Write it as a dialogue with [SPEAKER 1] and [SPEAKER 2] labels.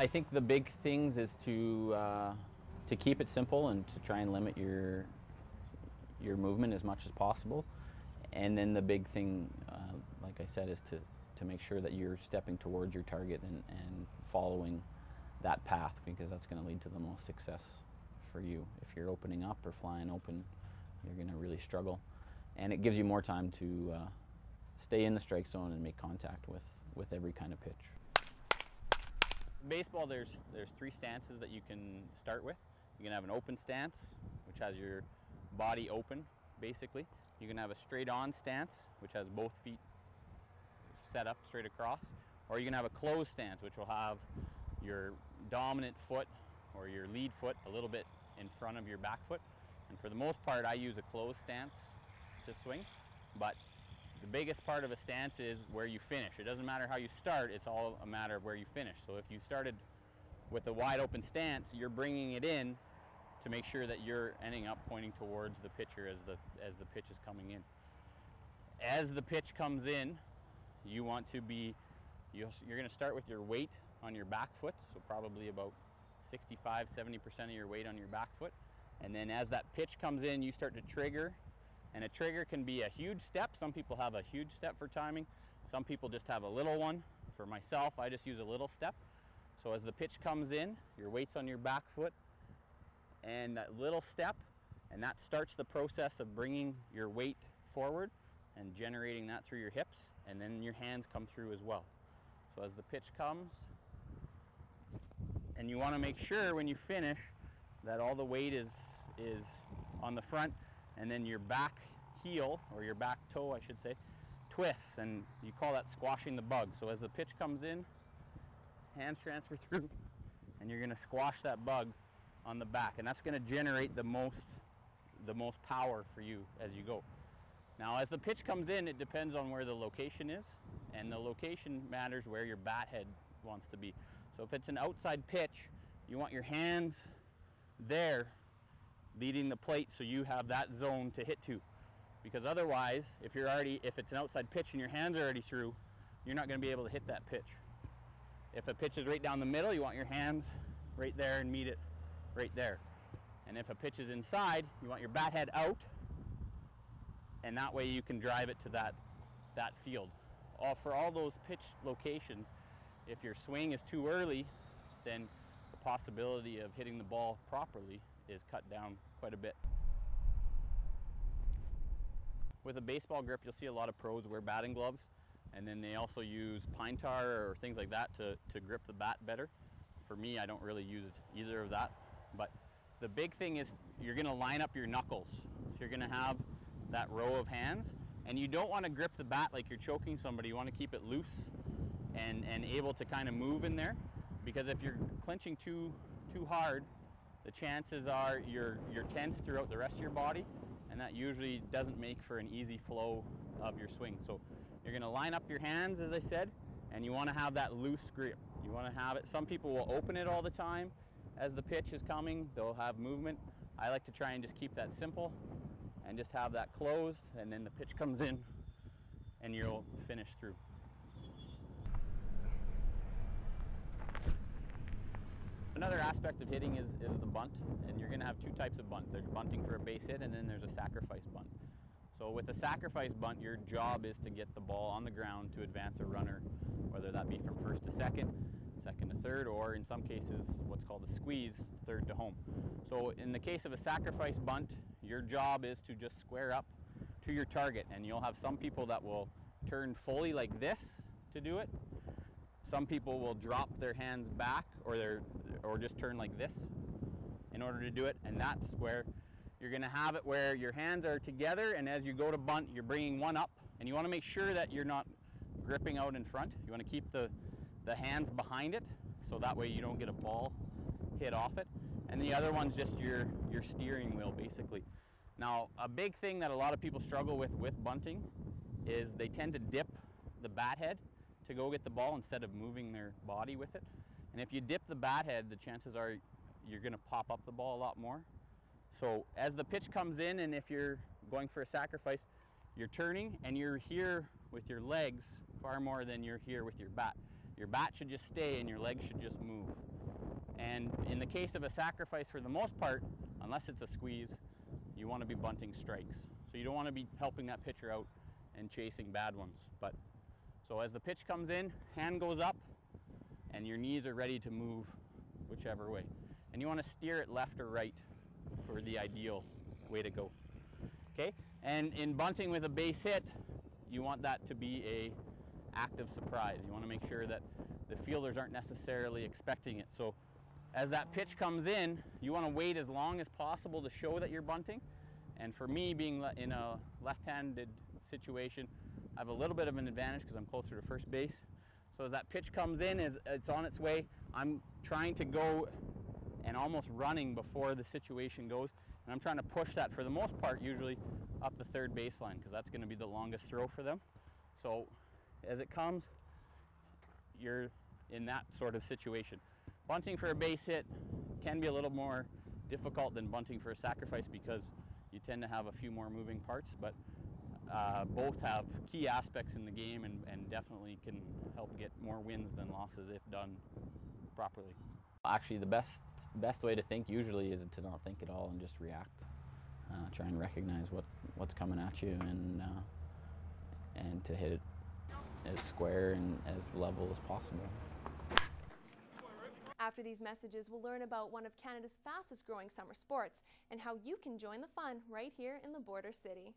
[SPEAKER 1] I think the big things is to keep it simple and to try and limit your movement as much as possible. And then the big thing, like I said, is to make sure that you're stepping towards your target and following that path, because that's going to lead to the most success for you. If you're opening up or flying open, you're going to really struggle. And it gives you more time to stay in the strike zone and make contact with every kind of pitch. Baseball, there's three stances that you can start with. You can have an open stance, which has your body open, basically. You can have a straight-on stance, which has both feet set up straight across. Or you can have a closed stance, which will have your dominant foot or your lead foot a little bit in front of your back foot. And for the most part, I use a closed stance to swing. But the biggest part of a stance is where you finish. It doesn't matter how you start, it's all a matter of where you finish. So if you started with a wide open stance, you're bringing it in to make sure that you're ending up pointing towards the pitcher as the pitch is coming in. As the pitch comes in, you want to be, you're going to start with your weight on your back foot, so probably about 65–70% of your weight on your back foot. And then as that pitch comes in, you start to trigger. And a trigger can be a huge step. Some people have a huge step for timing. Some people just have a little one. For myself, I just use a little step. So as the pitch comes in, your weight's on your back foot and that little step, and that starts the process of bringing your weight forward and generating that through your hips, and then your hands come through as well. So as the pitch comes, and you want to make sure when you finish that all the weight is on the front, and then your back heel, or your back toe I should say, twists, and you call that squashing the bug. So as the pitch comes in, hands transfer through, and you're going to squash that bug on the back, and that's going to generate the most power for you as you go. Now as the pitch comes in, it depends on where the location is, and the location matters where your bat head wants to be. So if it's an outside pitch, you want your hands there leading the plate so you have that zone to hit to, because otherwise if it's an outside pitch and your hands are already through, you're not going to be able to hit that pitch. If a pitch is right down the middle, you want your hands right there and meet it right there. And if a pitch is inside, you want your bat head out, and that way you can drive it to that field. For all those pitch locations, if your swing is too early, then the possibility of hitting the ball properly is cut down quite a bit. With a baseball grip, you'll see a lot of pros wear batting gloves, and then they also use pine tar or things like that to grip the bat better. For me, I don't really use either of that. But the big thing is you're going to line up your knuckles. So you're going to have that row of hands, and you don't want to grip the bat like you're choking somebody. You want to keep it loose and able to kind of move in there, because if you're clinching too hard, the chances are you're tense throughout the rest of your body, and that usually doesn't make for an easy flow of your swing. So you're going to line up your hands, as I said, and you want to have that loose grip. You want to have it, some people will open it all the time as the pitch is coming, they'll have movement. I like to try and just keep that simple and just have that closed, and then the pitch comes in and you'll finish through. Another aspect of hitting is the bunt, and you're going to have two types of bunt. There's bunting for a base hit, and then there's a sacrifice bunt. So with a sacrifice bunt, your job is to get the ball on the ground to advance a runner, whether that be from first to second, second to third, or in some cases what's called a squeeze, third to home. So in the case of a sacrifice bunt, your job is to just square up to your target, and you'll have some people that will turn fully like this to do it. Some people will drop their hands back or just turn like this in order to do it, and that's where you're going to have it where your hands are together, and as you go to bunt, you're bringing one up, and you want to make sure that you're not gripping out in front. You want to keep the hands behind it, so that way you don't get a ball hit off it. And the other one's just your steering wheel, basically. Now, a big thing that a lot of people struggle with bunting is they tend to dip the bat head to go get the ball instead of moving their body with it. And if you dip the bat head, the chances are you're going to pop up the ball a lot more. So as the pitch comes in, and if you're going for a sacrifice, you're turning and you're here with your legs far more than you're here with your bat. Your bat should just stay and your legs should just move. And in the case of a sacrifice, for the most part, unless it's a squeeze, you want to be bunting strikes. So you don't want to be helping that pitcher out and chasing bad ones. But so as the pitch comes in, hand goes up and your knees are ready to move whichever way. And you want to steer it left or right for the ideal way to go. Okay? And in bunting with a base hit, you want that to be a active surprise. You want to make sure that the fielders aren't necessarily expecting it. So as that pitch comes in, you want to wait as long as possible to show that you're bunting. And for me, being in a left-handed situation, I have a little bit of an advantage because I'm closer to first base. So as that pitch comes in, as it's on its way, I'm trying to go and almost running before the situation goes. And I'm trying to push that, for the most part, usually up the third baseline, because that's going to be the longest throw for them. So as it comes, you're in that sort of situation. Bunting for a base hit can be a little more difficult than bunting for a sacrifice because you tend to have a few more moving parts, but both have key aspects in the game and definitely can help get more wins than losses if done properly. Actually, the best way to think usually is to not think at all and just react. Try and recognize what's coming at you and to hit it as square and as level as possible.
[SPEAKER 2] After these messages, we'll learn about one of Canada's fastest growing summer sports and how you can join the fun right here in the border city.